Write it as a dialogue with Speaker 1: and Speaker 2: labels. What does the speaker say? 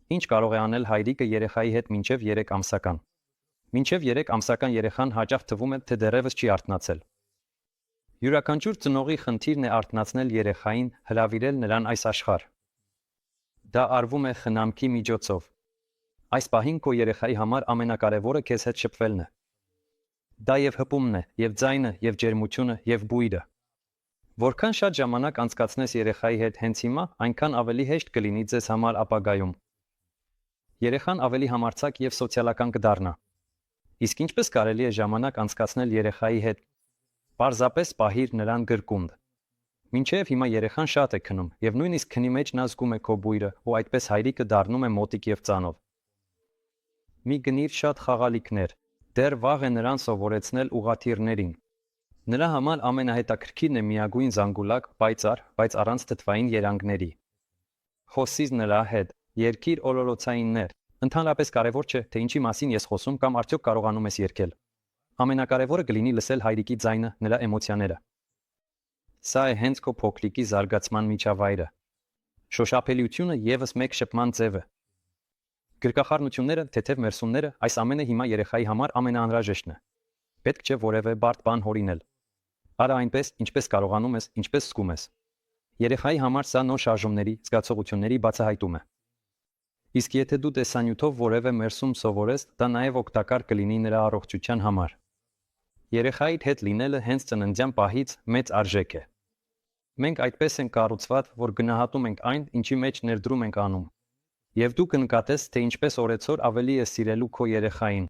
Speaker 1: Ինչ կարող է անել հայրիկը երեխայի հետ մինչև 3 ամսական։ Մինչև 3 ամսական երեխան հաճախ թվում է, թե դեռևս չի արթնացել։ Յուրաքանչյուր ծնողի խնդիրն է արթնացնել երեխային, հրավիրել նրան այս աշխարհ։ Դա արվում է խնամքի միջոցով։ Այս պահին քո երեխայի համար ամենակարևորը քեզ հետ շփվելն է։ Դա եւ հպումն է, եւ ձայնը, եւ ջերմությունը, եւ բույրը։ Որքան շատ ժամանակ անցկացնես երեխայի հետ հենց հիմա, այնքան ավելի հեշտ կլինի ձեզ համար ապագայում։ Երեխան ավելի համարձակ եւ սոցիալական կդառնա։ Իսկ ինչպես կարելի է ժամանակ անցկացնել երեխայի հետ։ Պարզապես պահիր նրան գրկունդ։ Մինչև հիմա երեխան շատ է քնում եւ նույնիսկ քնի մեջ նա զգում է քո բույրը, ու այդպես հայրիկը դառնում է մոտիկ եւ ծանոթ։ Մի գնիր շատ խաղալիքներ, դեռ վաղ է նրան սովորեցնել ուղղաթիռներին։ Նրա համար ամենահետաքրքիրն է միագույն զանգուլակ, պայծառ, բայց առանց թթվային երանգների։ Խոսիր նրա հետ, երգիր օրորոցայիններ։ Ընդհանրապես կարևոր չէ, թե ինչի մասին ես խոսում կամ արդյոք կարողանում ես երգել։ Ամենակարևորը կլինի լսել հայրիկի ձայնը, նրա էմոցիաները։ Սա է հենց քո փոքրիկի զարգացման միջավայրը։ Շոշափելիությունը եւս մեկ շփման ձև է։ Գրկախառնությունները, թեթև մերսումները, այս ամենը հիմա երեխայի համար ամենաանհրաժեշտն է։ Պետք չէ որևէ բարդ բան հորինել։ Արա այնպես, ինչպես կարողանում ես, ինչպես զգում ես։ Երեխայի համար սա նոր շարժումների, զգացողությունների բացահայտում է։ Իսկ եթե դու տեսանյութով որևէ մերսում սովորես, դա նաև օգտակար կլինի նրա առողջության համար։ Երեխայի հետ լինելը հենց ծննդյան պահից մեծ արժեք է։ Մենք այդպես ենք կառուցված, որ գնահատում ենք այն, ինչի մեջ ներդրում ենք անում։ Եվ դու կնկատես, թե ինչպես օրեցօր ավելի ես սիրելու քո երեխային։